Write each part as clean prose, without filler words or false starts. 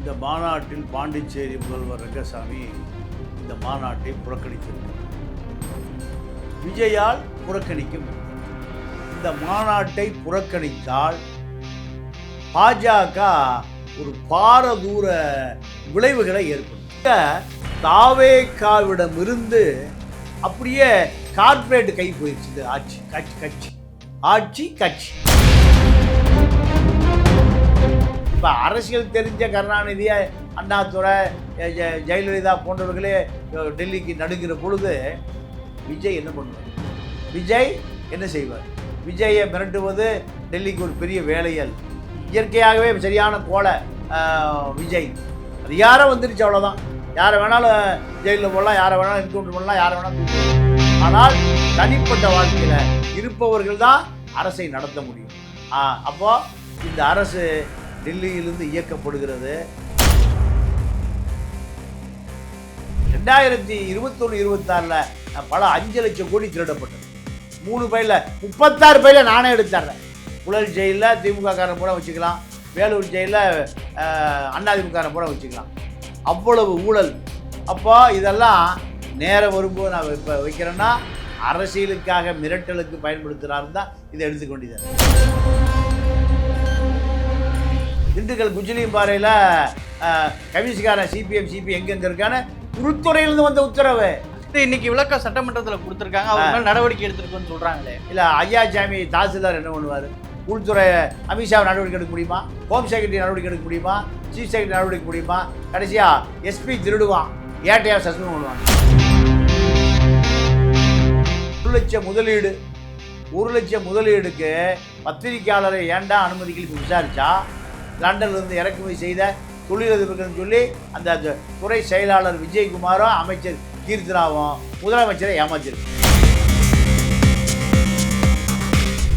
இந்த மாநாட்டில் பாண்டிச்சேரி முதல்வர் ரங்கசாமி இந்த மாநாட்டை புறக்கணித்திருக்கிறார். விஜயால் புறக்கணிக்க முடியும். இந்த மாநாட்டை புறக்கணித்தால் பாஜக ஒரு பாரதூர விளைவுகளை ஏற்படுத்தும். தாவேகாவிடமிருந்து அப்படியே கார்ப்பரேட் கை போயிடுச்சு. ஆட்சி கட்சி. இப்போ அரசியல் தெரிஞ்ச கருணாநிதியை, அண்ணாதுரை, ஜெயலலிதா போன்றவர்களே டெல்லிக்கு நடுங்கிற பொழுது விஜய் என்ன பண்ணுவார்? விஜய் என்ன செய்வார்? விஜயை மிரட்டுவது டெல்லிக்கு ஒரு பெரிய வேலையல். இயற்கையாகவே சரியான கோலை விஜய். அதிகாரம் வந்துருச்சு, அவ்வளோதான். யாரை வேணாலும் ஜெயிலில் போடலாம், யாரை வேணாலும் என்கவுண்டர் பண்ணலாம், யாரை வேணாலும். ஆனால் தனிப்பட்ட வாழ்க்கையில் இருப்பவர்கள் தான் அரசை நடத்த முடியும். அப்போ இந்த அரசு டெல்லியிலிருந்து இயக்கப்படுகிறது. 2021-26 பல 5 லட்சம் கோடி திருடப்பட்டது. 3 பையில் 36 பையில் நானே எடுத்துறேன். புழல் ஜெயிலில் திமுக காரன் பூரா வச்சுக்கலாம், வேலூர் ஜெயிலில் அதிமுக பூரா வச்சுக்கலாம். அவ்வளவு ஊழல். அப்போ இதெல்லாம் நேரம் வரும்போது நான் இப்போ வைக்கிறேன்னா அரசியலுக்காக மிரட்டலுக்கு பயன்படுத்துகிறாருன்னு தான் இதை எடுத்துக்க வேண்டியது. திண்டுக்கல் குஜிலியம்பாறையில் கம்யூனிஸ்ட்காரன் சிபிஎம் எங்கெங்க இருக்கான்னு உள்துறையிலிருந்து வந்த உத்தரவு. இன்னைக்கு விளக்க சட்டமன்றத்தில் கொடுத்துருக்காங்க. அவங்க மேலே நடவடிக்கை எடுத்துருக்கோன்னு சொல்கிறாங்களே. இல்லை, ஐயாசாமி தாசில்தார் என்ன பண்ணுவார்? உள்துறை அமித்ஷாவை நடவடிக்கை எடுக்க முடியுமா? ஹோம் செக்ரட்டரி நடவடிக்கை எடுக்க முடியுமா? சீஃப் செக்ரட்டரி நடவடிக்கை முடியுமா? கடைசியாக எஸ்பி திருடுவான், ஏட்டையாக சஸ்பெண்ட் பண்ணுவாங்க. 1 லட்சம் முதலீடு, 1 லட்சம் முதலீடுக்கு பத்திரிகையாளரை ஏண்டா அனுமதிக்கு விசாரிச்சா லண்டன்லேருந்து இறக்குமதி செய்த தொழிலதிபர்கள் சொல்லி அந்த துறை செயலாளர் விஜயகுமாரும் அமைச்சர் கீர்த்தனாவும் முதலமைச்சரை ஏமாற்றிருக்கு.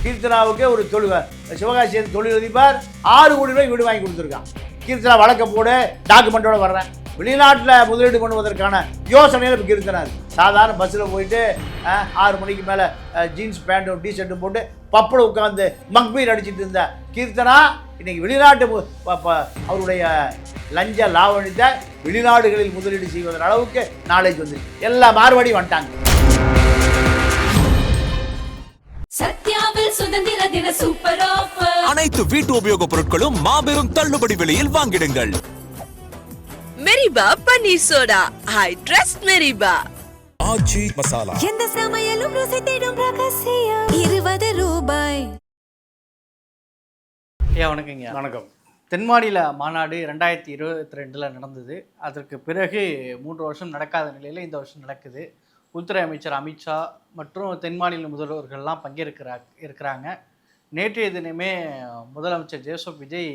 கீர்த்தனாவுக்கு ஒரு சிவகாசி தொழிலதிபர் 6 கோடி ரூபாய் வீடு வாங்கி கொடுத்துருக்கான். கீர்த்தனா வழக்க போடு, டாக்குமெண்ட்டோட வர்றேன். வெளிநாட்டில் முதலீடு பண்ணுவதற்கான யோசனையில் கீர்த்தனா சாதாரண பஸ்ஸில் போயிட்டு 6 மணிக்கு மேலே ஜீன்ஸ் பேண்ட்டும் டிஷர்ட்டும் போட்டு பப்படம் உட்காந்து மக்பீர் அடிச்சுட்டு இருந்த கீர்த்தனா இன்னைக்கு வெளிநாட்டு அவருடைய லஞ்ச லாவணித்தை வெளிநாடுகளில் முதலீடு செய்வதன் அளவுக்கு நாலேஜ் வந்து எல்லா மார்வாடியும் வந்துட்டாங்க. சத்யாவில் சுதந்திர தின சூப்பர் ஆஃபர். அனைத்து வீட்டு உபயோக பொருட்களும் மாபெரும் தள்ளுபடி விலையில் வாங்கிடுங்கள். மெரிபா பன்னீர் சோடா. ஐ ட்ரஸ்ட் மெரிபா. ஆச்சி மசாலா. எந்த சமையலும் ருசி தேடும் ரகசியம். 20 ரூபாய். வணக்கங்க. வணக்கம். தென்மாநில மாநாடு 2022 நடந்தது. அதற்கு பிறகு 3 வருஷம் நடக்காத நிலையில் இந்த வருஷம் நடக்குது. உள்துறை அமைச்சர் அமித்ஷா மற்றும் தென்மாநில முதல்வர்கள்லாம் இருக்கிறாங்க. நேற்றைய தினமே முதலமைச்சர் ஜோசப் விஜய்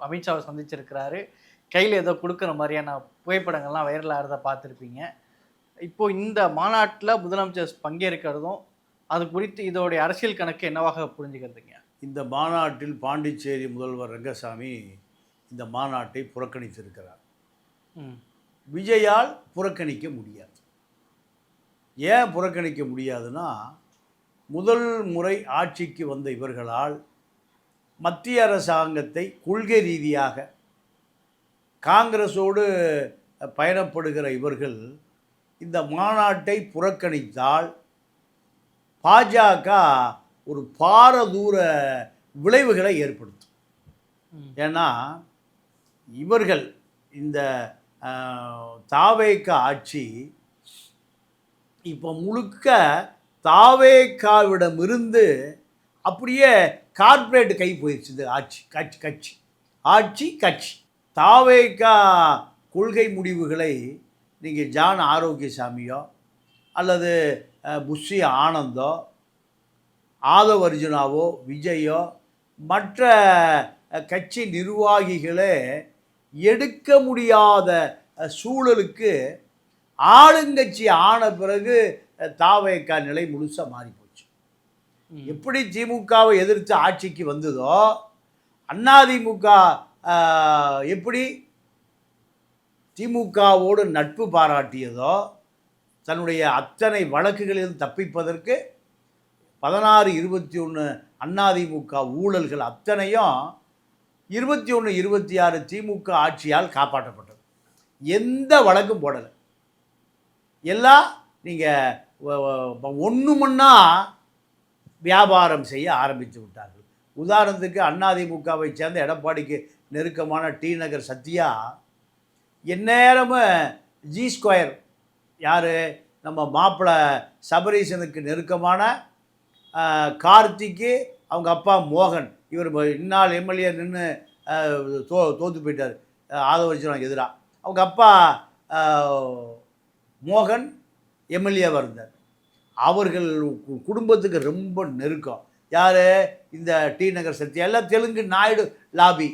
அமித்ஷாவை சந்திச்சிருக்கிறாரு. கையில் ஏதோ கொடுக்குற மாதிரியான புகைப்படங்கள்லாம் வைரலாக இருந்த பார்த்துருப்பீங்க. இப்போது இந்த மாநாட்டில் முதலமைச்சர் பங்கேற்கிறதும் அது குறித்து இதோடைய அரசியல் கணக்கு என்னவாக புரிஞ்சுக்கிறதுங்க? இந்த மாநாட்டில் பாண்டிச்சேரி முதல்வர் ரங்கசாமி இந்த மாநாட்டை புறக்கணித்திருக்கிறார். விஜயால் புறக்கணிக்க முடியாது. ஏன் புறக்கணிக்க முடியாதுன்னா, முதல் முறை ஆட்சிக்கு வந்த இவர்களால் மத்திய அரசாங்கத்தை கொள்கை ரீதியாக காங்கிரஸோடு பயணப்படுகிற இவர்கள் இந்த மாநாட்டை புறக்கணித்தால் பாஜக ஒரு பாரதூர விளைவுகளை ஏற்படுத்தும். ஏன்னா இவர்கள் இந்த தாவேக ஆட்சி இப்போ முழுக்க தாவேகாவிடமிருந்து அப்படியே கார்ப்பரேட் கை போயிடுச்சு. ஆட்சி கட்சி. தாவேகா கொள்கை முடிவுகளை நீங்கள் ஜான் ஆரோக்கியசாமியோ அல்லது புஷி ஆனந்தோ ஆதவ் அர்ஜுனாவோ விஜயோ மற்ற கட்சி நிர்வாகிகளே எடுக்க முடியாத சூழலுக்கு ஆளுங்கட்சி ஆன பிறகு தாவேகா நிலை முழுசாக மாறி போச்சு. எப்படி திமுகவை எதிர்த்து ஆட்சிக்கு வந்ததோ, அதிமுக எப்படி திமுகவோடு நட்பு பாராட்டியதோ, தன்னுடைய அத்தனை வழக்குகளில் தப்பிப்பதற்கு 16-21 அதிமுக ஊழல்கள் அத்தனையும் 21, 26 திமுக ஆட்சியால் காப்பாற்றப்பட்டது. எந்த வழக்கும் போடலை. எல்லாம் நீங்கள் ஒன்று மண்ணா வியாபாரம் செய்ய ஆரம்பித்து விட்டார்கள். உதாரணத்துக்கு அதிமுகவை சேர்ந்த எடப்பாடிக்கு நெருக்கமான டி நகர் சத்யா எந்நேரமும் G2 யார் நம்ம மாப்பிள்ளை சபரீசனுக்கு நெருக்கமான கார்த்திக்கு அவங்க அப்பா மோகன், இவர் இந்நாள் எம்எல்ஏ நின்று தோற்று போயிட்டார் ஆதவர்ஜுனாக்கு எதிராக. அவங்க அப்பா மோகன் எம்எல்ஏவாக இருந்தார். அவர்கள் குடும்பத்துக்கு ரொம்ப நெருக்கம். யார் இந்த டி நகர் சத்யா, எல்லாம் தெலுங்கு நாயுடு லாபி.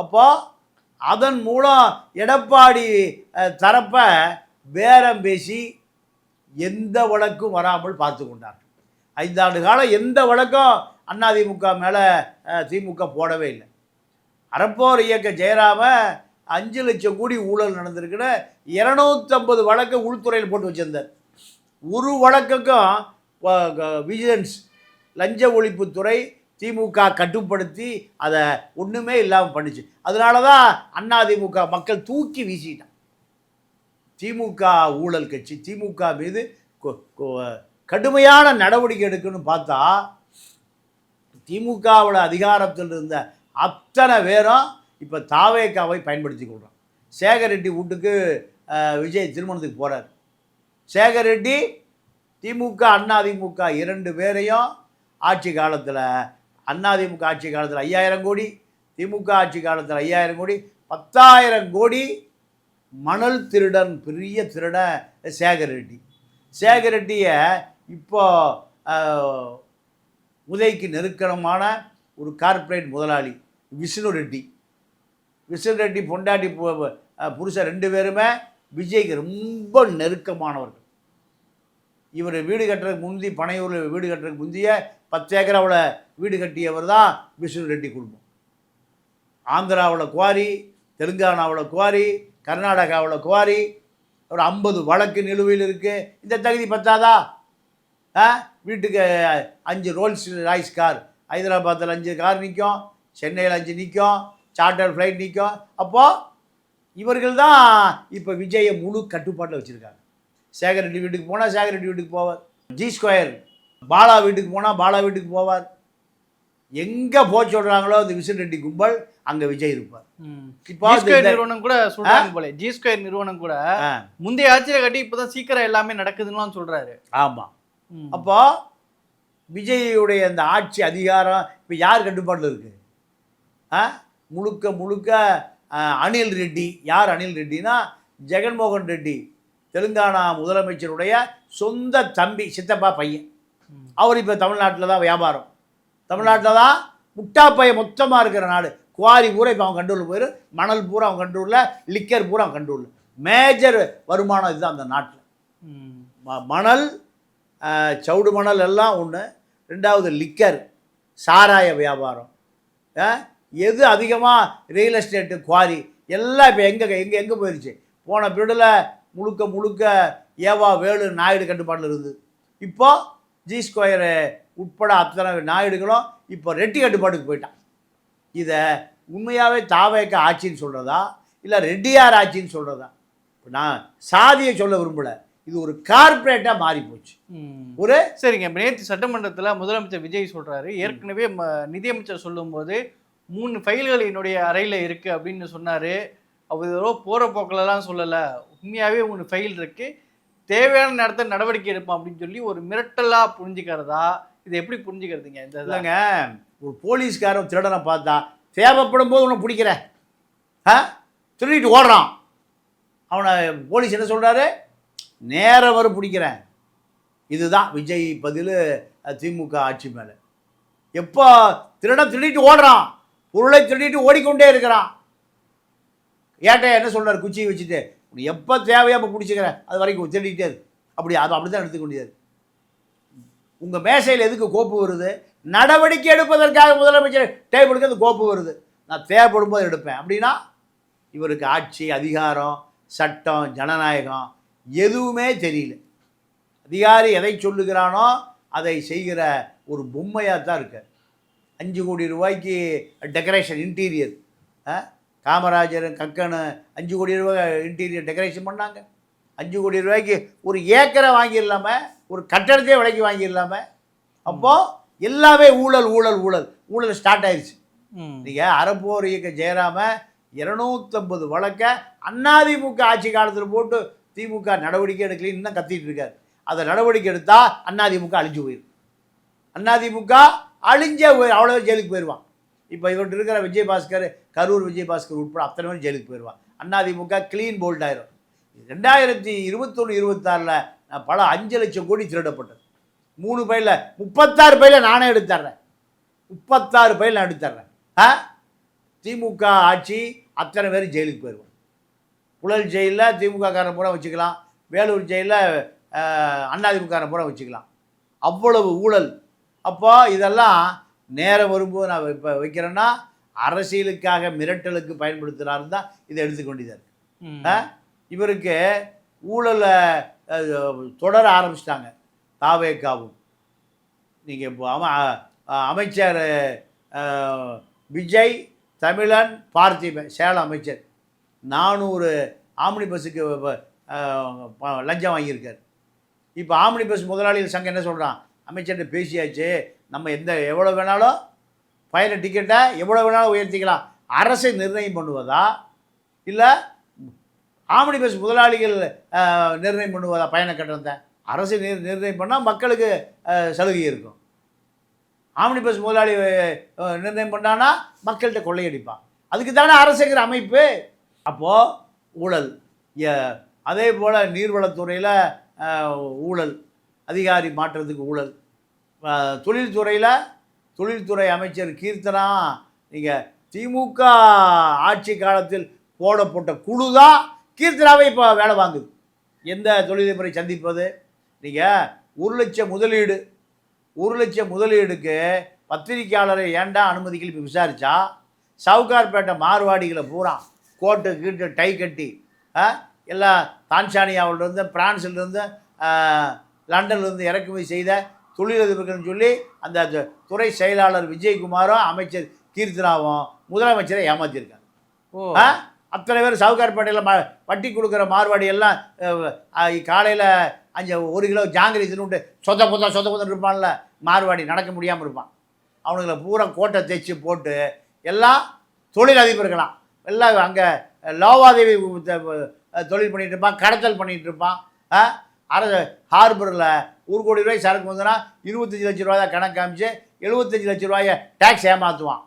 அப்போது அதன் மூலம் எடப்பாடி தரப்பை பேரம் பேசி எந்த வழக்கும் வராமல் பார்த்து கொண்டார்கள். 5 ஆண்டு காலம் எந்த வழக்கும் அதிமுக மேலே திமுக போடவே இல்லை. அறப்போர் இயக்க ஜெயராம 5 லட்சம் கோடி ஊழல் நடந்திருக்குன்னு 250 வழக்கை உள்துறையில் போட்டு வச்சிருந்தார். ஒரு வழக்குக்கும் விஜிலன்ஸ் லஞ்ச ஒழிப்புத்துறை திமுக கட்டுப்படுத்தி அதை ஒன்றுமே இல்லாமல் பண்ணிச்சு. அதனால தான் அதிமுக மக்கள் தூக்கி வீசிட்டான். திமுக ஊழல் கட்சி, திமுக மீது கடுமையான நடவடிக்கை எடுக்கணும்னு பார்த்தா திமுகவோட அதிகாரத்தில் இருந்த அத்தனை பேரும் இப்போ தாவேக்காவை பயன்படுத்தி கொள்கிறான். சேகர் ரெட்டி வீட்டுக்கு விஜய் திருமணத்துக்கு போகிறார். சேகர் ரெட்டி திமுக அதிமுக 2 பேரையும் ஆட்சி காலத்தில் அதிமுக ஆட்சி காலத்தில் 5000 கோடி, திமுக ஆட்சி காலத்தில் 5000 கோடி, 10,000 கோடி மணல் திருடன், பெரிய திருடன் சேகர் ரெட்டி. சேகர் ரெட்டியை இப்போ உதய்க்கு நெருக்கமான ஒரு கார்ப்பரேட் முதலாளி விஷ்ணு ரெட்டி. விஷ்ணு ரெட்டி பொண்டாட்டி புருஷன் 2 பேருமே விஜய்க்கு ரொம்ப நெருக்கமானவர்கள். இவர் வீடு கட்டுறதுக்கு முந்தி பனையூரில் வீடு கட்டுறதுக்கு முந்தைய 10 ஏக்கராவில் வீடு கட்டியவர் தான் விஷ்ணு ரெட்டி குடும்பம். ஆந்திராவில் குவாரி, தெலுங்கானாவில் குவாரி, கர்நாடகாவில் குவாரி, ஒரு 50 வழக்கு நிலுவையில் இருக்குது. இந்த தகுதி பத்தாதா? வீட்டுக்கு 5 ரோல்ஸ் ராய்ஸ் கார், ஹைதராபாத்தில் 5 கார் நிற்கும், சென்னையில் 5 நிற்கும், சார்ட்டர் ஃப்ளைட் நிற்கும். அப்போது இவர்கள் தான் இப்போ விஜயை முழு கட்டுப்பாட்டில் வச்சுருக்காங்க. சேகர் ரெட்டி வீட்டுக்கு போனால் சேகர் ரெட்டி வீட்டுக்கு போவார். G2 பாலா வீட்டுக்கு போனால் பாலா வீட்டுக்கு போவார். எங்கே போக சொல்கிறாங்களோ அந்த விஷ்ணு ரெட்டி கும்பல் அங்கே விஜய் இருப்பார். இப்போ நிறுவனம் கூட சொல்றாங்க போல, G2 நிறுவனம் கூட முந்தைய ஆட்சியில் கட்டி இப்போதான் சீக்கிரம் எல்லாமே நடக்குதுன்னு சொல்றாரு. ஆமாம். அப்போ விஜயுடைய அந்த ஆட்சி அதிகாரம் இப்போ யார் கட்டுப்பாட்டில் இருக்குது? முழுக்க முழுக்க அனில் ரெட்டி. யார் அனில் ரெட்டினா ஜெகன்மோகன் ரெட்டி, தெலுங்கானா முதலமைச்சருடைய சொந்த தம்பி, சித்தப்பா பையன். அவர் இப்போ தமிழ்நாட்டில் தான் வியாபாரம். தமிழ்நாட்டில் தான் முட்டா பையன் மொத்தமாக இருக்கிற நாடு. குவாரி பூரா இப்போ அவன் கண்ட்ரோலில் போயிடும், மணல் பூரா அவன் கண்ட்ரோலில், லிக்கர் பூரா அவன் கண்ட்ரோலில். மேஜர் வருமானம் இதுதான் அந்த நாட்டில். மணல், சவுடு மணல் எல்லாம் ஒன்று. 2வது லிக்கர், சாராய வியாபாரம். எது அதிகமாக ரியல் எஸ்டேட்டு, குவாரி எல்லாம் இப்போ எங்கே போயிடுச்சு. போன பீரியடில் முழுக்க முழுக்க ஏவா வேலு நாயுடு கட்டுப்பாட்டில் இருந்தது. இப்போ G2 உட்பட அத்தனை நாயுடுகளும் இப்போ ரெட்டி கட்டுப்பாட்டுக்கு போயிட்டான். இதை உண்மையாகவே தாவேக்க ஆட்சின்னு சொல்கிறதா இல்லை ரெட்டியார் ஆட்சின்னு சொல்கிறதா? இப்போ நான் சாதியை சொல்ல விரும்பலை, இது ஒரு கார்ப்பரேட்டாக மாறி போச்சு. ஒரு சரிங்க, நேற்று சட்டமன்றத்தில் முதலமைச்சர் விஜய் சொல்கிறாரு, ஏற்கனவே நிதியமைச்சர் சொல்லும்போது 3 ஃபைல்கள் என்னுடைய அறையில் இருக்குது அப்படின்னு சொன்னார். அவர் ஏதோ போகிற போக்கிலலாம் சொல்லலை, உண்மையாகவே 3 ஃபைல் இருக்குது, தேவையான நேரத்தில் நடவடிக்கை எடுப்போம் அப்படின்னு சொல்லி ஒரு மிரட்டலாக புரிஞ்சுக்கிறதா? இதை எப்படி புரிஞ்சுக்கிறதுங்க? இந்த இல்லைங்க, ஒரு போலீஸ்காரன் திருடனை பார்த்தா தேவைப்படும் போது உன்னை பிடிக்கிறேன், திருடிட்டு ஓடுறான், அவனை போலீஸ் என்ன சொல்கிறாரு? நேரம் வரும் பிடிக்கிறேன். இதுதான் விஜய் பதில் திமுக ஆட்சி மேலே. எப்போ திருடிட்டு ஓடுறான், பொருளை திருடிட்டு ஓடிக்கொண்டே இருக்கிறான். ஏட்டையா என்ன சொல்கிறார்? குச்சியை வச்சுட்டு எப்போ தேவையோ அப்போ பிடிச்சிக்கிறேன், அது வரைக்கும் திருடிக்கிட்டே இருக்கு. அப்படி தான் எடுத்துக்க முடியாது. உங்கள் மேசையில் எதுக்கு கோப்பு வருது? நடவடிக்கை எடுப்பதற்காக முதலமைச்சர் டேபிளுக்கு அந்த கோப்பு வருது. நான் தேவைப்படும் போது எடுப்பேன் அப்படின்னா இவருக்கு ஆட்சி, அதிகாரம், சட்டம், ஜனநாயகம் எதுவுமே தெரியல. அதிகாரி எதை சொல்லுகிறானோ அதை செய்கிற ஒரு பொம்மையாக தான் இருக்கார். 5 கோடி ரூபாய்க்கு டெக்கரேஷன், இன்டீரியர் காமராஜர் கக்கனு 5 கோடி ரூபாய் இன்டீரியர் டெக்கரேஷன் பண்ணாங்க. 5 கோடி ரூபாய்க்கு ஒரு ஏக்கரை வாங்கிடலாம, ஒரு கட்டடத்தையே விலைக்கு வாங்கிடலாம. அப்போது எல்லாமே ஊழல் ஊழல் ஊழல் ஊழல் ஸ்டார்ட் ஆயிடுச்சு. நீங்கள் அறப்போர் இயக்க ஜெயராம 250 வழக்க அதிமுக ஆட்சி காலத்தில் போட்டு திமுக நடவடிக்கை எடுக்கல, இன்னும் கத்திட்டு இருக்காரு. அதை நடவடிக்கை எடுத்தால் அதிமுக அழிஞ்சு போயிடும். அதிமுக அழிஞ்ச அவ்வளோ ஜெயிலுக்கு போயிடுவான். இப்போ இவர்கிட்ட இருக்கிற விஜயபாஸ்கர், கரூர் விஜயபாஸ்கர் உட்பட அத்தனை பேரும் ஜெயிலுக்கு போயிடுவான். அதிமுக க்ளீன் போல்ட் ஆயிரும். 2021-26 பல 5 லட்சம் கோடி திருடப்பட்டது. 3 பையில் 36 பையில் நானே எடுத்துறேன். 36 பையில் நான் எடுத்துறேன். திமுக ஆட்சி அத்தனை பேர் ஜெயிலுக்கு போயிடுவான். புழல் ஜெயிலில் திமுக காரன் பூரா வச்சுக்கலாம், வேலூர் ஜெயிலில் அதிமுக காரன் பூரா வச்சுக்கலாம். அவ்வளவு ஊழல். அப்போ இதெல்லாம் நேரம் வரும்போது நான் இப்போ வைக்கிறேன்னா அரசியலுக்காக மிரட்டலுக்கு பயன்படுத்துகிறாருன்னு தான் இதை எடுத்துக்கொண்டிருந்தார். இவருக்கு ஊழலை தொடர ஆரம்பிச்சிட்டாங்க தாவேக்காவும். நீங்கள் இப்போ அமைச்சர் விஜய், தமிழன், பார்த்திபன் சேலம் அமைச்சர் 400 ஆம்னி பஸ்ஸுக்கு லஞ்சம் வாங்கியிருக்கார். இப்போ ஆம்னி பஸ் முதலாளிகள் சங்கம் என்ன சொல்கிறான், அமைச்சர்கிட்ட பேசியாச்சு, நம்ம எவ்வளோ வேணாலும் பயண டிக்கெட்டை எவ்வளோ வேணாலும் உயர்த்திக்கலாம், அரசை நிர்ணயம் பண்ணுவதா இல்லை ஆம்னி பஸ் முதலாளிகள் நிர்ணயம் பண்ணுவதா பயண கட்டணத்தை? அரசு நிர்ணயம் பண்ணால் மக்களுக்கு சலுகை இருக்கும். ஆம்னி பஸ் முதலாளி நிர்ணயம் பண்ணான்னா மக்கள்கிட்ட கொள்ளையடிப்பான். அதுக்கு தானே அரசுங்கிற அமைப்பு. அப்போது ஊழல். அதே போல் நீர்வளத்துறையில் ஊழல், அதிகாரி மாற்றத்துக்கு ஊழல். தொழில்துறை அமைச்சர் கீர்த்தனா, நீங்கள் திமுக ஆட்சி காலத்தில் போடப்பட்ட குழு தான் கீர்த்தனாவை இப்போ வேலை வாங்குது. எந்த தொழிலதிபரை சந்திப்பது? நீங்கள் 1 லட்சம் முதலீடு, 1 லட்சம் முதலீடுக்கு பத்திரிக்கையாளரை ஏண்டா அனுமதிக்கல இப்போ விசாரித்தா சவுகார்பேட்டை மார்வாடிகளை பூரா கோட்டு கீட்டு டை கட்டி எல்லாம் தான்சானியாவிலிருந்து, பிரான்சிலிருந்து, லண்டன்லேருந்து இறக்குமதி செய்த தொழிலதிபர்கள்னு சொல்லி அந்த துறை செயலாளர் விஜயகுமாரும் அமைச்சர் கீர்த்தனாவும் முதலமைச்சரை ஏமாற்றிருக்காங்க. அத்தனை பேர் சவுகார்பேட்டையில் வட்டி கொடுக்குற மார்வாடி எல்லாம் காலையில் 1 கிலோ ஜாங்கிரி தின்னுட்டு சொத புத்தம் இருப்பான்ல மார்வாடி, நடக்க முடியாமல் இருப்பான். அவனுங்களை பூரா கோட்டை தைச்சி போட்டு எல்லாம் தொழிலதிபர்களாம். எல்லாம் அங்கே லாவாதேவி தொழில் பண்ணிகிட்டு இருப்பான், கடத்தல் பண்ணிகிட்டு இருப்பான். ஹார்பரில் 1 கோடி ரூபாய் சரக்கு வந்ததுன்னா 25 லட்ச ரூபாய் தான் கணக்கு காமிச்சு 75 லட்ச ரூபாயை டேக்ஸ் ஏமாற்றுவான்.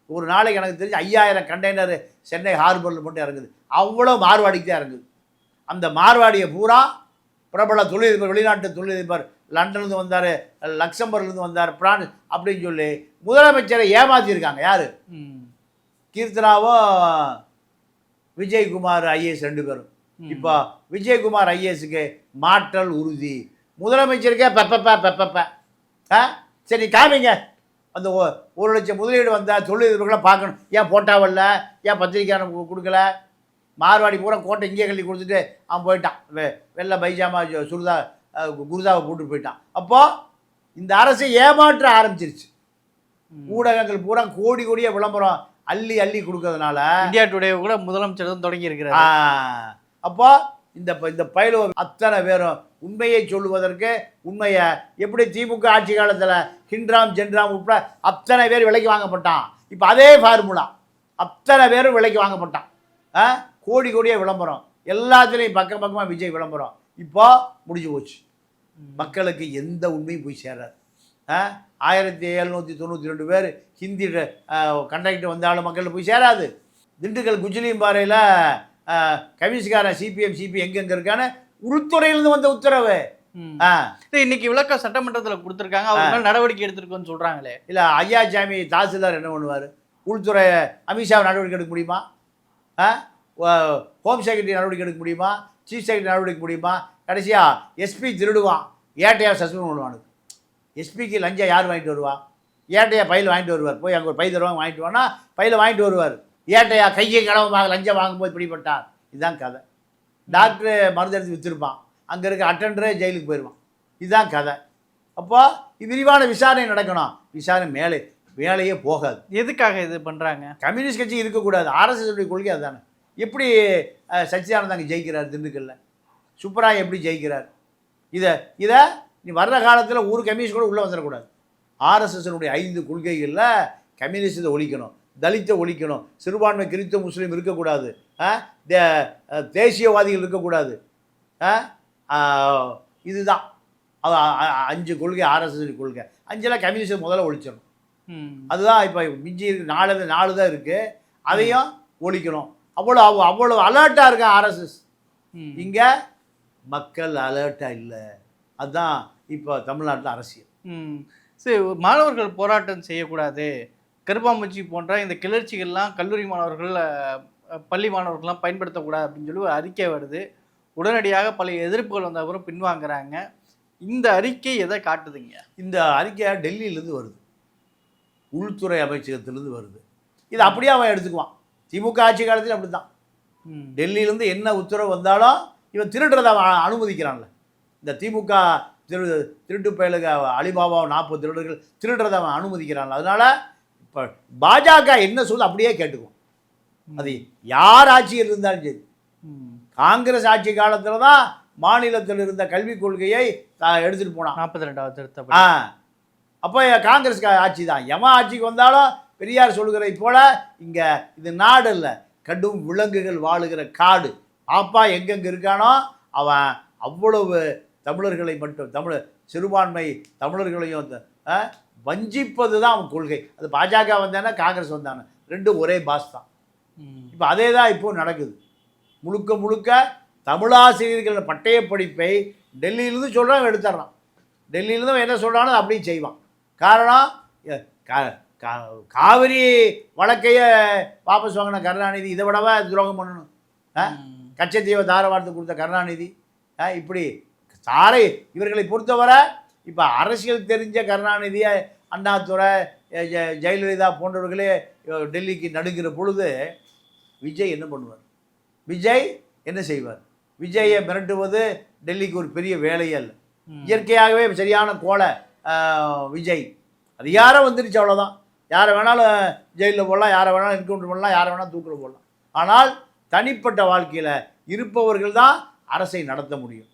ஒரு நாளைக்கு எனக்கு தெரிஞ்சு 5000 கண்டெய்னர் சென்னை ஹார்பரில் மட்டும் இறங்குது. அவ்வளோ மார்வாடிக்கு தான் இறங்குது. அந்த மார்வாடியை பூரா பிரபல தொழிலதிபர், வெளிநாட்டு தொழிலதிபர், லண்டன்லேருந்து வந்தார், லக்சம்பர்லேருந்து வந்தார், பிரான்ஸ் அப்படின்னு சொல்லி முதலமைச்சரை ஏமாற்றிருக்காங்க. யார்? கீர்த்தனாவும் விஜயகுமார் ஐஏஎஸ் 2 பேரும். இப்போ விஜயகுமார் ஐஏஎஸ்க்கு மாற்றல் உறுதி, முதலமைச்சருக்கே பெப்ப சரி காமிங்க. அந்த 1 லட்சம் முதலீடு வந்தால் தொழிலதிபர்களை பார்க்கணும். ஏன் போட்டாவல்ல, ஏன் பத்திரிக்கையாளர் கொடுக்கல? மார்வாடி பூரா கோட்டை இங்கே கல்வி கொடுத்துட்டு அவன் போயிட்டான். வெள்ளை பைஜாமா குருதாவை போட்டு போயிட்டான். அப்போது இந்த அரசை ஏமாற்ற ஆரம்பிச்சிருச்சு. ஊடகங்கள் பூரா கோடி கோடியாக விளம்பரம் அள்ளி கொடுக்கறதுனால இந்தியா டுடே கூட முதலமைச்சர் தான் தொடங்கி இருக்கிறார். அப்போ இந்த பயில அத்தனை பேரும் உண்மையை சொல்லுவதற்கு, உண்மையை எப்படி திமுக ஆட்சி காலத்தில் ஹிண்ட்ராம் ஜென்ராம் உட்பட அத்தனை பேர் விலைக்கு வாங்கப்பட்டான். இப்போ அதே ஃபார்முலா, அத்தனை பேரும் விலைக்கு வாங்கப்பட்டான். கோடி கோடியாக விளம்பரம், எல்லாத்துலேயும் பக்கமாக விஜய் விளம்பரம். இப்போ முடிஞ்சு போச்சு. மக்களுக்கு எந்த உண்மையும் போய் சேராது. 1792 பேர் ஹிந்தி கண்டக்டர் வந்தாலும் மக்களுக்கு போய் சேராது. திண்டுக்கல் குஜிலியம்பாறையில் கம்யூனிஸ்ட்காரன் சிபிஎம் எங்கெங்கே இருக்கான்னு உள்துறையிலிருந்து வந்த உத்தரவு. இன்னைக்கு விளக்க சட்டமன்றத்தில் கொடுத்துருக்காங்க, அவங்க நடவடிக்கை எடுத்திருக்கோன்னு சொல்கிறாங்களே. இல்லை ஐயாசாமி தாசில்தார் என்ன பண்ணுவார்? உள்துறை அமித்ஷாவை நடவடிக்கை எடுக்க முடியுமா? ஹோம் செக்ரட்டரி நடவடிக்கை எடுக்க முடியுமா? சீஃப் செக்ரட்டரி நடவடிக்கை முடியுமா? கடைசியாக எஸ்பி திருடுவான், ஏட்டையாக சஸ்பெண்ட் பண்ணுவானுங்க. எஸ்பிக்கு லஞ்சம் யார் வாங்கிட்டு வருவா? ஏட்டையா பையில் வாங்கிட்டு வருவார். போய் அங்கே ஒரு பை தருவாங்க, வாங்கிட்டு வானா பையில் வாங்கிட்டு வருவார். ஏட்டையா கையை கடவுமாக லஞ்சம் வாங்கும்போது பிடிப்பட்டார். இதுதான் கதை. டாக்டரு மருந்து எடுத்து விற்றுருப்பான், அங்கே இருக்க அட்டண்டரே ஜெயிலுக்கு போயிடுவான். இதுதான் கதை. அப்போ விரிவான விசாரணை நடக்கணும். விசாரணை மேலே வேலையே போகாது. எதுக்காக இது பண்ணுறாங்க? கம்யூனிஸ்ட் கட்சி இருக்கக்கூடாது. ஆர்எஸ்எஸ் கொள்கை அதுதானே. எப்படி சச்சிதானந்தாங்க ஜெயிக்கிறார் திண்டுக்கல்ல? சுப்பராய் எப்படி ஜெயிக்கிறார்? இதை நீ வர்ற காலத்தில் ஒரு கம்யூனிஸ்ட் கூட உள்ளே வந்துடக்கூடாது. ஆர்எஸ்எஸ்னுடைய 5 கொள்கைகளில் கம்யூனிஸ்டத்தை ஒழிக்கணும், தலித்தை ஒழிக்கணும், சிறுபான்மை கிறிஸ்தவ முஸ்லீம் இருக்கக்கூடாது, தேசியவாதிகள் இருக்கக்கூடாது. இதுதான் 5 கொள்கை ஆர்எஸ்எஸ் கொள்கை. 5 கம்யூனிஸ்ட் முதல்ல ஒழிச்சிடணும். அதுதான் இப்போ மிஞ்சி இருக்கு. 4 தான் இருக்குது. அதையும் ஒழிக்கணும். அவ்வளோ அலர்ட்டாக இருக்கு ஆர்எஸ்எஸ். இங்கே மக்கள் அலர்ட்டாக இல்லை. அதுதான் இப்போ தமிழ்நாட்டில் அரசியல். சரி, மாணவர்கள் போராட்டம் செய்யக்கூடாது, கருப்பாம்பூச்சி போன்ற இந்த கிளர்ச்சிகள்லாம் கல்லூரி மாணவர்கள் பள்ளி மாணவர்கள்லாம் பயன்படுத்தக்கூடாது அப்படின்னு சொல்லி ஒரு அறிக்கை வருது. உடனடியாக பல எதிர்ப்புகள் வந்த அப்புறம் பின்வாங்குறாங்க. இந்த அறிக்கை எதை காட்டுதுங்க? இந்த அறிக்கை டெல்லியிலேருந்து வருது, உள்துறை அமைச்சகத்திலேருந்து வருது. இது அப்படியே அவன் எடுத்துக்குவான். திமுக ஆட்சி காலத்தில் அப்படி தான். டெல்லியிலேருந்து என்ன உத்தரவு வந்தாலும் இவன் திருடுறதை அவன் அனுமதிக்கிறான்ல. இந்த திமுக திருட்டு பயலுக அலிபாபா 40 திருடர்கள் திருடுறதை அவன் அனுமதிக்கிறான்ல. அதனால் இப்போ பாஜக என்ன சொல்லுது அப்படியே கேட்டுக்குவோம். அது யார் ஆட்சியில் இருந்தாலும் சரி. காங்கிரஸ் ஆட்சி காலத்தில் தான் மாநிலத்தில் இருந்த கல்விக் கொள்கையை எடுத்துகிட்டு போனான் 42வது திருத்தம். அப்போ காங்கிரஸ் ஆட்சி தான். எவன் ஆட்சிக்கு வந்தாலும் பெரியார் சொல்லுகிறதை போல இங்கே இது நாடு இல்லை, கடும் விலங்குகள் வாழுகிற காடு. பாப்பா எங்கெங்கே இருக்கானோ அவன் அவ்வளவு தமிழர்களை மட்டும் சிறுபான்மை தமிழர்களையும் வஞ்சிப்பது தான் அவன் கொள்கை. அது பாஜக வந்தானே காங்கிரஸ் வந்தானே, ரெண்டும் ஒரே பாஸ் தான். இப்போ அதே தான் இப்போ நடக்குது. முழுக்க முழுக்க தமிழாசிரியர்கள் பட்டய படிப்பை டெல்லியிலேருந்து சொல்கிறான், எடுத்துட்றான். டெல்லியிலேருந்து என்ன சொல்கிறானோ அப்படியே செய்வான். காரணம் காவிரி வழக்கையே வாபஸ் வாங்கின கருணாநிதி இதை விடவா துரோகம் பண்ணணும்? கச்சத்தீவை தாரவார்த்து கொடுத்த கருணாநிதி இப்படி சாரை இவர்களை பொறுத்தவரை இப்போ அரசியல் தெரிஞ்ச கருணாநிதியை அண்ணாதுரை ஜெயலலிதா போன்றவர்களே டெல்லிக்கு நடுங்கிற பொழுது விஜய் என்ன பண்ணுவார்? விஜய் என்ன செய்வார்? விஜயை மிரட்டுவது டெல்லிக்கு ஒரு பெரிய வேலையே இல்லை. இயற்கையாகவே சரியான கோலை விஜய். அதிகாரம் வந்துருச்சு, அவ்வளோதான். யாரை வேணாலும் ஜெயிலில் போடலாம், யாரை வேணாலும் என்கவுண்டர் பண்ணலாம், யாரை வேணாலும் தூக்கில் போடலாம். ஆனால் தனிப்பட்ட வாழ்க்கையில் இருப்பவர்கள் தான் அரசை நடத்த முடியும்.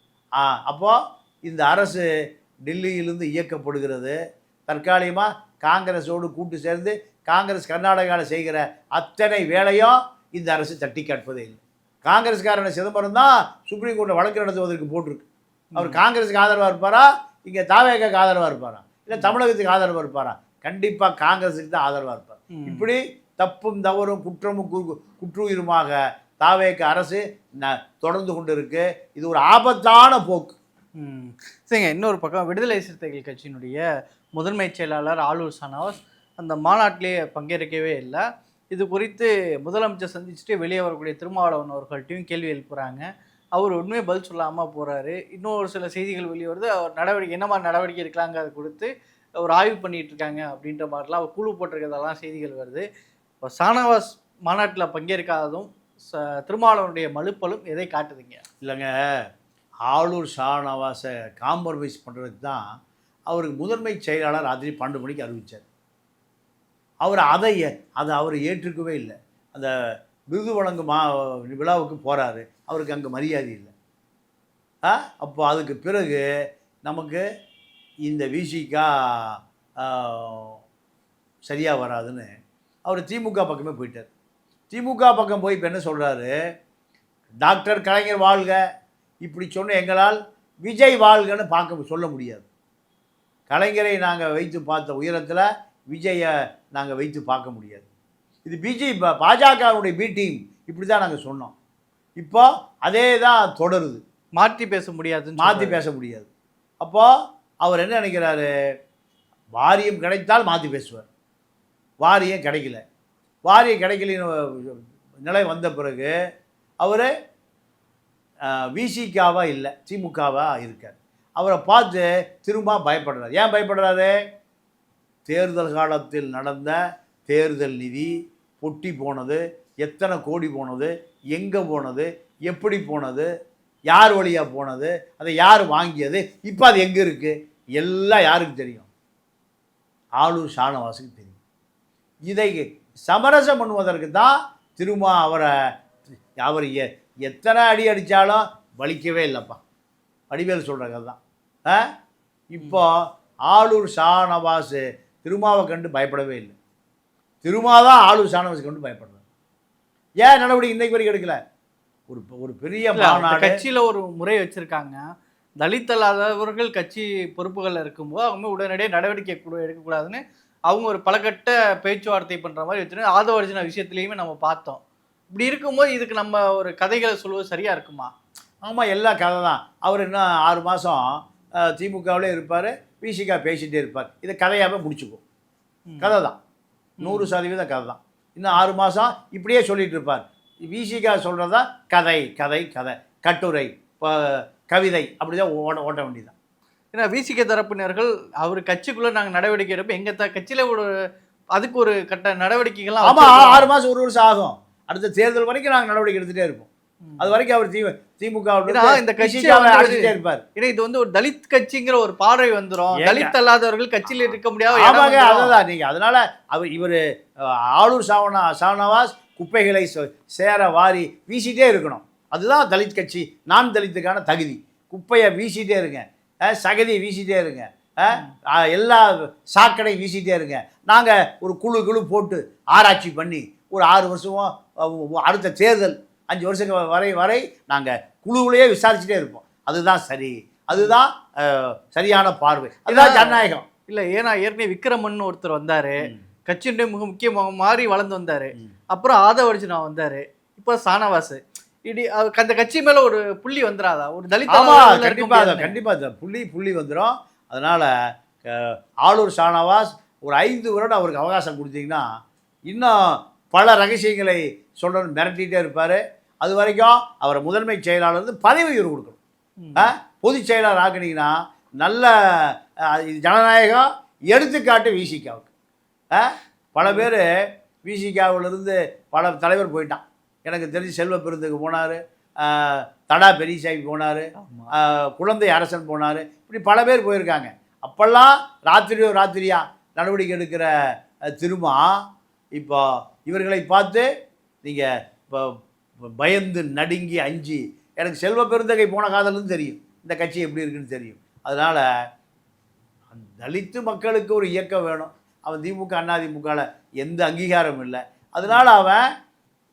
அப்போது இந்த அரசு டெல்லியிலிருந்து இயக்கப்படுகிறது. தற்காலிகமாக காங்கிரஸோடு கூட்டு சேர்ந்து காங்கிரஸ் கர்நாடகாவில் செய்கிற அத்தனை வேலையும் இந்த அரசு தட்டி காட்பதே இல்லை. காங்கிரஸ்காரனை சிதம்பரம் தான் சுப்ரீம் கோர்ட்டில் வழக்கு நடத்துவதற்கு போட்டிருக்கு. அவர் காங்கிரஸுக்கு ஆதரவாக இருப்பாரா, இங்கே தாவேக்காக்கு ஆதரவாக இருப்பாரா, இல்லை தமிழகத்துக்கு ஆதரவாக இருப்பாரா? கண்டிப்பாக காங்கிரஸுக்கு தான் ஆதரவாக இருப்பார். இப்படி தப்பும் தவறும் குற்றமும் குற்றுயிருமாக தாவேக்க அரசு தொடர்ந்து கொண்டு இருக்கு. இது ஒரு ஆபத்தான போக்கு. சரிங்க. இன்னொரு பக்கம் விடுதலை சிறுத்தைகள் கட்சியினுடைய முதன்மை செயலாளர் ஆலூர் ஷானவாஸ் அந்த மாநாட்டிலேயே பங்கேற்கவே இல்லை. இது குறித்து முதலமைச்சர் சந்திச்சுட்டு வெளியே வரக்கூடிய திருமாவளவன் அவர்கள்ட்டையும் கேள்வி எழுப்புறாங்க. அவர் உண்மையை பதில் சொல்லாமல் போகிறாரு. இன்னொரு சில செய்திகள் வெளியே வருது. அவர் நடவடிக்கை என்ன மாதிரி நடவடிக்கை எடுக்கலாங்க அதை கொடுத்து ஒரு ஆய்வு பண்ணிகிட்டு இருக்காங்க அப்படின்ற மாதிரிலாம் அவர் குழு போட்டிருக்கிறதெல்லாம் செய்திகள் வருது. இப்போ ஷானவாஸ் மாநாட்டில் பங்கேற்காததும் திருமாவளவனுடைய மலுப்பலும் எதை காட்டுதுங்க? இல்லைங்க, ஆளூர் ஷானவாஸை காம்ப்ரமைஸ் பண்ணுறதுக்கு தான் அவருக்கு முதன்மை செயலாளர் ராத்திரி 12 மணிக்கு அறிவித்தார். அவர் அதை அவர் ஏற்றுக்கவே இல்லை. அந்த விருது வழங்கும் விழாவுக்கு போகிறாரு, அவருக்கு அங்கே மரியாதை இல்லை. அப்போ அதுக்கு பிறகு நமக்கு இந்த விசிகா சரியாக வராதுன்னு அவர் திமுக பக்கமே போயிட்டார். திமுக பக்கம் போய் இப்போ என்ன சொல்கிறாரு? டாக்டர் கலைஞர் வாழ்க இப்படி சொன்ன எங்களால் விஜய் வாழ்கன்னு சொல்ல முடியாது. கலைஞரை நாங்கள் வைத்து பார்த்த உயரத்தில் விஜயை நாங்கள் வைத்து பார்க்க முடியாது. இது பாஜகவுடைய பி டீம் இப்படி தான் நாங்கள் சொன்னோம். இப்போ அதே தான் தொடருது. மாற்றி பேச முடியாது. அப்போது அவர் என்ன நினைக்கிறாரு? வாரியம் கிடைத்தால் மாற்றி பேசுவார். வாரியம் கிடைக்கல. வாரியம் கிடைக்கலன்னு நிலை வந்த பிறகு அவர் விசிகாவாக இல்லை, திமுகவாக இருக்கார். அவரை பார்த்து திரும்ப பயப்படுறாரு. ஏன் பயப்படுறாரு? தேர்தல் காலத்தில் நடந்த தேர்தல் நிதி பொட்டி போனது, எத்தனை கோடி போனது, எங்கே போனது, எப்படி போனது, யார் வழியாக போனது, அதை யார் வாங்கியது, இப்போ அது எங்கே இருக்குது, எல்லாம் யாருக்கு தெரியும்? ஆளூர் ஷானவாஸுக்கு தெரியும். இதை சமரசம் பண்ணுவதற்கு தான் திரும்ப அவர் எத்தனை அடி அடித்தாலும் வலிக்கவே இல்லைப்பா. வடிவேல் சொல்கிற கதை தான். இப்போ ஆளூர் ஷானவாஸ் திருமாவை கண்டு பயப்படவே இல்லை. திருமா தான் ஆளூர் ஷானவாஸ் கண்டு பயப்படுறது. ஏன் நடவடிக்கை இன்னைக்கு வரைக்கும் எடுக்கல? ஒரு பெரிய மாநாடு கட்சியில் ஒரு முறை வச்சுருக்காங்க. தலித் அல்லாதவர்கள் கட்சி பொறுப்புகளில் இருக்கும்போது அவங்க உடனடியாக நடவடிக்கை எடுக்கக்கூடாதுன்னு அவங்க ஒரு பலகட்ட பேச்சுவார்த்தை பண்ணுற மாதிரி வச்சுருந்து ஆதவ அர்ஜுனா விஷயத்துலேயுமே நம்ம பார்த்தோம். இப்படி இருக்கும்போது இதுக்கு நம்ம ஒரு கதைகளை சொல்வது சரியாக இருக்குமா? ஆமாம், எல்லா கதை தான். அவர் இன்னும் 6 மாதம் திமுகவிலே இருப்பார், விசிகா பேசிகிட்டே இருப்பார். இதை கதையாகவே முடிச்சுக்கும். கதை தான், 100% கதை தான். இன்னும் 6 மாதம் இப்படியே சொல்லிகிட்டு இருப்பார். விசிகா சொல்கிறதா கதை கதை கதை கட்டுரை கவிதை அப்படி தான் ஓட்ட வேண்டியதான். ஏன்னா விசிகே தரப்பினர்கள் அவர் கட்சிக்குள்ளே நாங்கள் நடவடிக்கை எடுப்போம், எங்கள் கட்சியில் ஒரு அதுக்கு ஒரு கட்ட நடவடிக்கைகள்லாம். ஆமாம், 6 மாதம் 1 வருஷம் ஆகும். அடுத்த தேர்தல் வரைக்கும் நாங்கள் நடவடிக்கை எடுத்துகிட்டே இருப்போம். அது வரைக்கும் அவர் திமுக இந்த கட்சியை அடிச்சுட்டே இருப்பார். ஏன்னா இது வந்து ஒரு தலித் கட்சிங்கிற ஒரு பார்வை வந்துடும். தலித் அல்லாதவர்கள் கட்சியில் இருக்க முடியாது. ஆமாங்க, அதுதான். நீங்கள் அதனால் இவர் ஆளூர் ஷானவாஸ் குப்பைகளை சேர வாரி வீசிட்டே இருக்கணும். அதுதான் தலித் கட்சி. நான் தலித்துக்கான தகுதி. குப்பையை வீசிட்டே இருங்க, சகதியை வீசிட்டே இருங்க, எல்லா சாக்கடை வீசிட்டே இருங்க. நாங்கள் ஒரு குழு போட்டு ஆராய்ச்சி பண்ணி ஒரு 6 வருஷமும் அடுத்த தேர்தல் 5 வருஷம் வரை நாங்கள் குழுவிலேயே விசாரிச்சுட்டே இருப்போம். அதுதான் சரி, அதுதான் சரியான பார்வை, அதுதான் ஜனநாயகம். இல்லை, ஏன்னா ஏற்கனவே விக்ரமன் ஒருத்தர் வந்தார், கட்சியுடைய மிக முக்கியமாக மாறி வளர்ந்து வந்தார். அப்புறம் ஆதவ அர்ஜுனா வந்தார், இப்போ ஷானவாஸ். இடி அந்த கட்சி மேலே ஒரு புள்ளி வந்துடாதா? ஒரு தலித் கண்டிப்பாக புள்ளி வந்துடும். அதனால் ஆளூர் ஷானவாஸ் ஒரு 5 வருடம் அவருக்கு அவகாசம் கொடுத்தீங்கன்னா இன்னும் பல ரகசியங்களை சொல்கிறது மிரட்டிகிட்டே இருப்பார். அது வரைக்கும் அவரை முதன்மை செயலாளர் பதவி உயர்வு கொடுக்கணும். பொதுச் செயலாளர் ஆக்குனீங்கன்னா நல்ல ஜனநாயகம் எடுத்துக்காட்டு விசிகாவுக்கு. பல பேர் விசிகாவிலிருந்து பல தலைவர் போயிட்டான். எனக்கு தெரிஞ்சு செல்வ பெருந்துக்கு போனார், தடா பெரியசாமி போனார், குழந்தை அரசன் போனார், இப்படி பல பேர் போயிருக்காங்க. அப்போல்லாம் ராத்திரியா நடவடிக்கை எடுக்கிற திருமா இப்போ இவர்களை பார்த்து நீங்கள் இப்போ பயந்து நடுங்கி அஞ்சு. எனக்கு செல்வ பெருந்தகை போன காதலும் தெரியும், இந்த கட்சி எப்படி இருக்குன்னு தெரியும். அதனால் தலித்து மக்களுக்கு ஒரு இயக்கம் வேணும். அவன் திமுக அதிமுகவில் எந்த அங்கீகாரம் இல்லை, அதனால் அவன்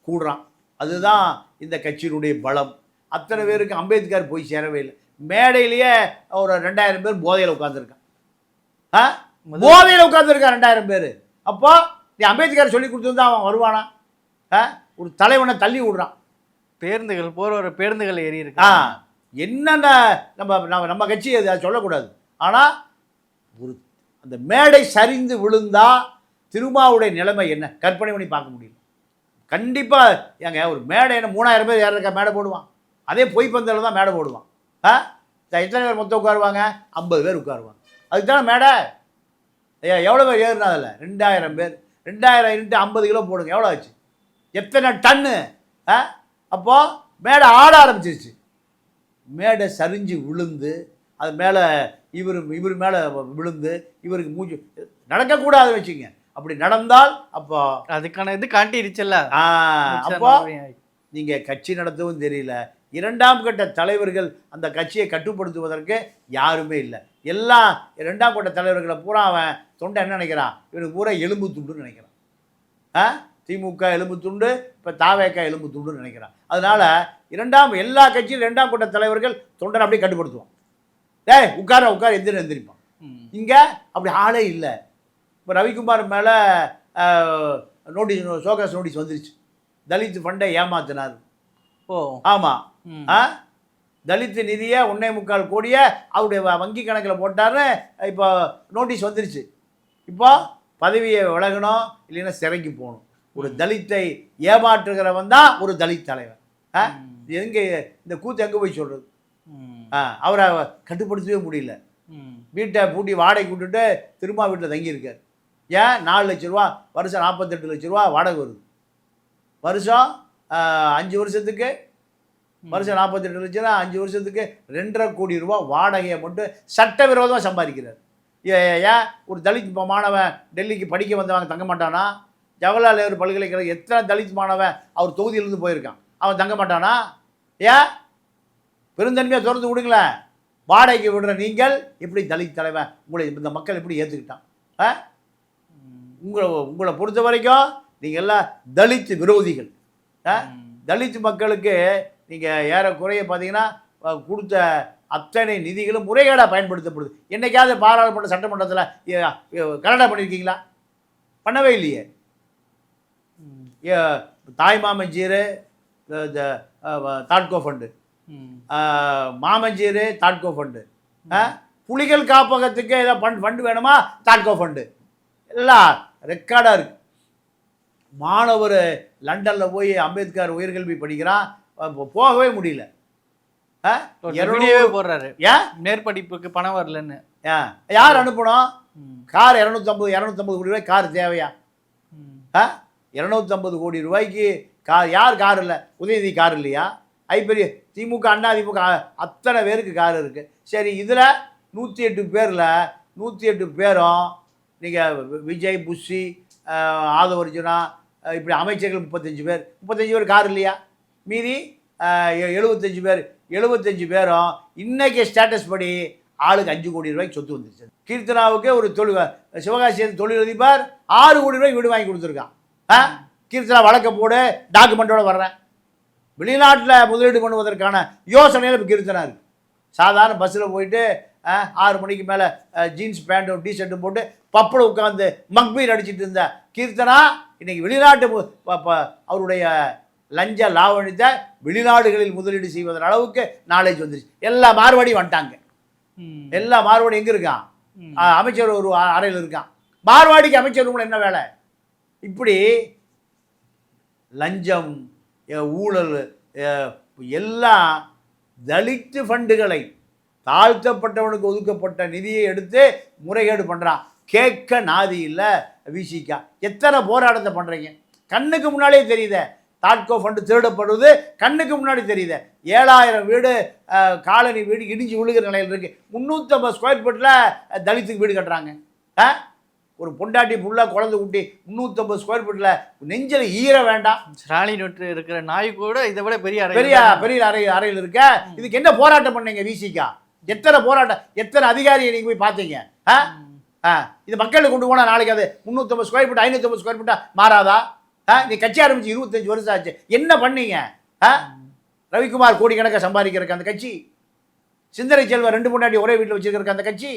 கூடுறான். அதுதான் இந்த கட்சியினுடைய பலம். அத்தனை பேருக்கு அம்பேத்கர் போய் சேரவே இல்லை. மேடையிலேயே ஒரு 2000 பேர் போதையில் உட்காந்துருக்கான். போதையில் உட்காந்துருக்கான் 2000 பேர். அப்போ நீ அம்பேத்கர் சொல்லி கொடுத்துருந்தா அவன் வருவானா? ஒரு தலைவனை தள்ளி விடுறான். பேருந்துகள் போகிற பேருந்துகள் ஏறி இருக்கு. என்னென்ன நம்ம கட்சி அதை சொல்லக்கூடாது. ஆனால் ஒரு அந்த மேடை சரிந்து விழுந்தா திருமாவுடைய நிலைமை என்ன கற்பனை பண்ணி பார்க்க முடியும். கண்டிப்பாக ஏங்க ஒரு மேடை என்ன 3000 பேர் ஏறக்கா மேடை போடுவான். அதே பொய்ப்பந்தலில் தான் மேடை போடுவான். எத்தனை பேர் மொத்தம் உட்காருவாங்க? 50 பேர் உட்காருவாங்க. அதுக்கு தானே மேடை. எவ்வளோ பேர் ஏறுனா அதில்? 2000 பேர். 2000 × 50 கிலோ போடுங்க, எவ்வளோ ஆச்சு? எத்தனை டன்னு? அப்போது மேடை ஆட ஆரம்பிச்சிருச்சு. மேடை சரிஞ்சு விழுந்து அது மேலே இவர் மேலே விழுந்து இவருக்கு மூச்சு நடக்கக்கூடாதுன்னு வச்சுங்க. அப்படி நடந்தால் அப்போ அதுக்கான இது காட்டிடுச்சுல்ல. அப்போ நீங்கள் கட்சி நடத்தவும் தெரியல. 2ஆம் கட்ட தலைவர்கள் அந்த கட்சியை கட்டுப்படுத்துவதற்கு யாருமே இல்லை. எல்லாம் 2ஆம் கட்ட தலைவர்களை பூரா அவன் தொண்டை என்ன நினைக்கிறான்? இவனுக்கு பூரா எலும்பு துண்டுன்னு நினைக்கிறான். திமுக எலும்பு துண்டு, இப்போ தாவேக்கா எலும்பு துண்டுன்னு நினைக்கிறான். அதனால் எல்லா கட்சியும் 2ஆம் கட்ட தலைவர்கள் தொண்டனை அப்படியே கட்டுப்படுத்துவான். உட்கார எந்திரிப்பான். இங்கே அப்படி ஆளே இல்லை. இப்போ ரவிக்குமார் மேலே சோகாஸ் நோட்டீஸ் வந்துருச்சு. தலித் ஃபண்டை ஏமாத்தினார். ஆமாம், தலித் நிதியை 1.25 கோடியை அவருடைய வங்கி கணக்கில் போட்டார்னு இப்போ நோட்டீஸ் வந்துருச்சு. இப்போ பதவியை விலகணும், இல்லைன்னா சிறைக்கு போகணும். ஒரு தலித்தை ஏமாற்றுகிறவன் தான் ஒரு தலித் தலைவன். எங்கே இந்த கூத்து எங்கே போய் சொல்கிறது? அவரை கட்டுப்படுத்தவே முடியல. வீட்டை பூட்டி வாடகை விட்டுட்டு திரும்ப வீட்டில் தங்கியிருக்கார். ஏன்? 4 லட்ச ரூபா வருஷம், 48 லட்ச ரூபா வாடகை வருது. வருஷம் 5 வருஷத்துக்கு வருஷம் 48 லட்சம், 5 வருஷத்துக்கு 2.5 கோடி ரூபா வாடகையை மட்டும் சட்டவிரோதமாக சம்பாதிக்கிறார். ஏன் ஒரு தலித் மாணவன் டெல்லிக்கு படிக்க வந்தவங்க தங்க மாட்டானா? ஜவஹர்லால் நேரு பல்கலைக்கழகம் எத்தனை தலித் மாணவன் அவர் தொகுதியிலிருந்து போயிருக்கான், அவன் தங்க மாட்டானா? ஏன் பெருந்தன்மையாக திறந்து விடுங்களேன். வாடகைக்கு விடுற நீங்கள் எப்படி தலித் தலைவன் உங்களை இந்த மக்கள் எப்படி ஏற்றுக்கிட்டான்? உங்களை பொறுத்த வரைக்கும் நீங்கள் எல்லாம் தலித் விரோதிகள். தலித் மக்களுக்கு நீங்கள் ஏறக்குறைய பார்த்தீங்கன்னா கொடுத்த அத்தனை நிதிகளும் முறைகேடாக பயன்படுத்தப்படுது. என்னைக்காவது பாராளுமன்ற சட்டமன்றத்தில் கனடா பண்ணியிருக்கீங்களா? பண்ணவே இல்லையே. தாய்மாமஞ்சீர் தாட்கோ ஃபண்டு, மாமஞ்சீர் தாட்கோ ஃபண்டு, புலிகள் காப்பகத்துக்கு ஏதோ ஃபண்டு வேணுமா தாட்கோ ஃபண்டு, எல்லாம் ரெக்கார்டாக இருக்குது. மாணவர் லண்டனில் போய் அம்பேத்கர் உயர்கல்வி படிக்கிறான், போகவே முடியல. போடுறாரு ஏன் மேற்படிப்புக்கு பணம் வரலன்னு. யார் அனுப்பணும்? கார் 250 கோடி ரூபாய் கார் தேவையா? 250 கோடி ரூபாய்க்கு கார், யார் கார் இல்லை? உதயநிதி கார் இல்லையா? ஐப்பெரிய திமுக அண்ணா திமுக அத்தனை பேருக்கு கார் இருக்குது. சரி, இதில் 108 பேரில் 108 பேரும் நீங்கள் விஜய், புஷி, ஆதவர்ஜுனா, இப்படி அமைச்சர்கள் 35 பேர் கார் இல்லையா? மீதி 75 பேரும் இன்னைக்கு ஸ்டேட்டஸ் படி ஆளுக்கு 5 கோடி ரூபாய்க்கு சொத்து வந்துருச்சு. கீர்த்தனாவுக்கு ஒரு சிவகாசி தொழிலதிபர் 6 கோடி ரூபாய்க்கு வீடு வாங்கி கொடுத்துருக்கான். கீர்த்தனா வழக்க போடு, டாக்குமெண்ட்டோட வர்றேன். வெளிநாட்டில் முதலீடு பண்ணுவதற்கான யோசனையில் இப்போ கீர்த்தனா இருக்குது. சாதாரண பஸ்ஸில் போயிட்டு 6 மணிக்கு மேலே ஜீன்ஸ் பேண்ட்டும் டிஷர்ட்டும் போட்டு பப்படம் உட்காந்து மக்பீர் அடிச்சுட்டு இருந்த கீர்த்தனா இன்னைக்கு வெளிநாட்டு அவருடைய லஞ்ச லாவணித்தை வெளிநாடுகளில் முதலீடு செய்வதன் அளவுக்கு நாலேஜ் வந்துருச்சு. எல்லா மார்வாடியும் வந்துட்டாங்க. எல்லா மார்வாடி எங்கே இருக்கான்? அமைச்சர் ஒரு அறையில் இருக்கான். மார்வாடிக்கு அமைச்சர் ரூமில் என்ன வேலை? இப்படி லஞ்சம், ஊழல், எல்லாம் தலித்து ஃபண்டுகளை, தாழ்த்தப்பட்டவனுக்கு ஒதுக்கப்பட்ட நிதியை எடுத்து முறைகேடு பண்ணுறான். கேட்க நாதி இல்லை. விசிகா எத்தனை போராட்டத்தை பண்ணுறீங்க? கண்ணுக்கு முன்னாடியே தெரியுதே. தாட்கோ ஃபண்டு திருடப்படுவது கண்ணுக்கு முன்னாடி தெரியுது. 7000 வீடு காலனி வீடு இடிஞ்சு விழுகிற நிலையில் இருக்குது. 350 ஸ்கொயர் ஃபீட்டில் தலித்துக்கு வீடு கட்டுறாங்க. ஒரு பொண்டாட்டி புள்ள குழந்தை குட்டி 350 ஸ்கொயர் ஃபீட்டில் நெஞ்சில் ஈர வேண்டாம். ஸ்டாலின் நோட்டு இருக்கிற நாய் கூட இதை விட பெரிய அறையில் இருக்க. இதுக்கு என்ன போராட்டம் பண்ணீங்க? விசிகா எத்தனை போராட்டம், எத்தனை அதிகாரியை நீங்கள் போய் பார்த்தீங்க? இது மக்களுக்கு கொண்டு போனால் நாளைக்கு அது 350 ஸ்கொயர் ஃபீட் 550 ஸ்கொயர் ஃபீட்டாக மாறாதா? நீ கட்சி ஆரம்பிச்சு 25 வருஷம் ஆச்சு, என்ன பண்ணீங்க? ரவிக்குமார் கோடிக்கணக்காக சம்பாதிக்கிறக்கு அந்த கட்சி, சிந்தனை செல்வம் 2 பொண்டாட்டி ஒரே வீட்டில் வச்சுருக்கிறக்கு அந்த கட்சி,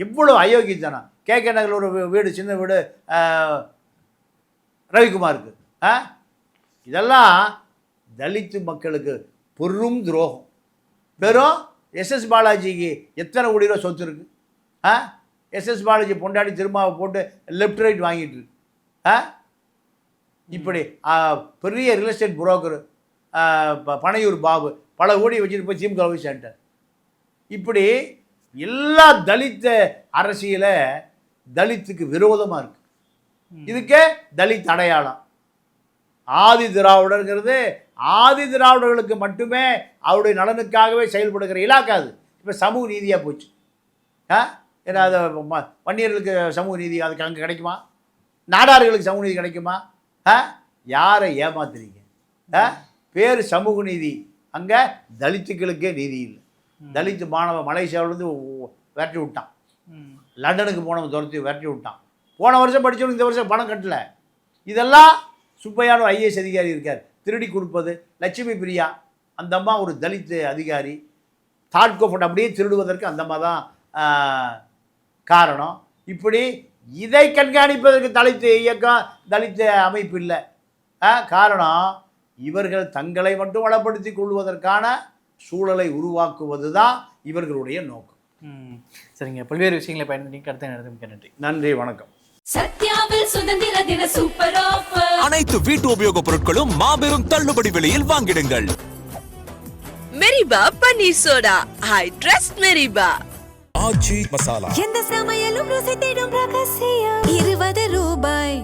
எவ்வளோ அயோக்கியத்தனம். கேகே நகரில் ஒரு வீடு, சின்ன வீடு ரவிக்குமாருக்கு. இதெல்லாம் தலித்து மக்களுக்கு பெரும் துரோகம். வெறும் எஸ்எஸ் பாலாஜிக்கு எத்தனை கோடி ரூபா சொத்து இருக்குது? எஸ்எஸ் பாலாஜி பொண்டாடி திருமாவை போட்டு லெஃப்ட் ரைட் வாங்கிட்டு இருக்கு. இப்படி பெரிய real estate broker Panaiyur Babu பல கோடி வச்சுட்டு போய் திமுக போய் சேர்ந்தார். இப்படி எல்லா தலித்த அரசியல தலித்துக்கு விரோதமாக இருக்கு. இதுக்கே தலித் அடையாளம். ஆதி திராவிடர்ங்கிறது ஆதி திராவிடர்களுக்கு மட்டுமே அவருடைய நலனுக்காகவே செயல்படுகிற இலாக்காது. இப்போ சமூக நீதியாக போச்சு. ஏன்னா அது வன்னியர்களுக்கு சமூக நீதி அதுக்கு அங்கே கிடைக்குமா? நாடார்களுக்கு சமூக நீதி கிடைக்குமா? யாரை ஏமாத்துறீங்க? பேர் சமூக நீதி, அங்கே தலித்துக்களுக்கே நீதி இல்லை. தலித்து மாணவன் மலேசியாவிலேருந்து விரட்டி விட்டான், லண்டனுக்கு போனவன் துரத்தி விரட்டி விட்டான். போன வருஷம் படித்தவனுக்கு இந்த வருஷம் பணம் கட்டலை. இதெல்லாம் சுப்பையான ஒரு ஐஏஎஸ் அதிகாரி இருக்கார், திருடி கொடுப்பது. லட்சுமி பிரியா அந்த அம்மா ஒரு தலித்து அதிகாரி, தாட்கோ ஃபண்ட் அப்படியே திருடுவதற்கு அந்த அம்மா தான் காரணம். இப்படி இதை கண்காணிப்பதற்கு தலித்து இயக்கம், தலித்து அமைப்பு இல்லை. காரணம் இவர்கள் தங்களை மட்டும் வளப்படுத்தி கொள்வதற்கான சூழலை உருவாக்குவது தான் இவர்களுடைய நோக்கம். சரிங்க, பல்வேறு விஷயங்களை பயன்படுத்தி கருத்தை நடத்தும். நன்றி. நன்றி, வணக்கம். சத்யாவில் சுதந்திர தின சூப்பர் ஆஃபர். அனைத்து வீட்டு உபயோக பொருட்களும் மாபெரும் தள்ளுபடி விலையில் வாங்கிடுங்கள். மெரிபா பன்னீர் சோடா, ஐ ட்ரஸ்ட் மெரிபா. ஆச்சி மசாலா, எந்த சமையலும் ருசி தேடும் ரகசியம் 20 ரூபாய்.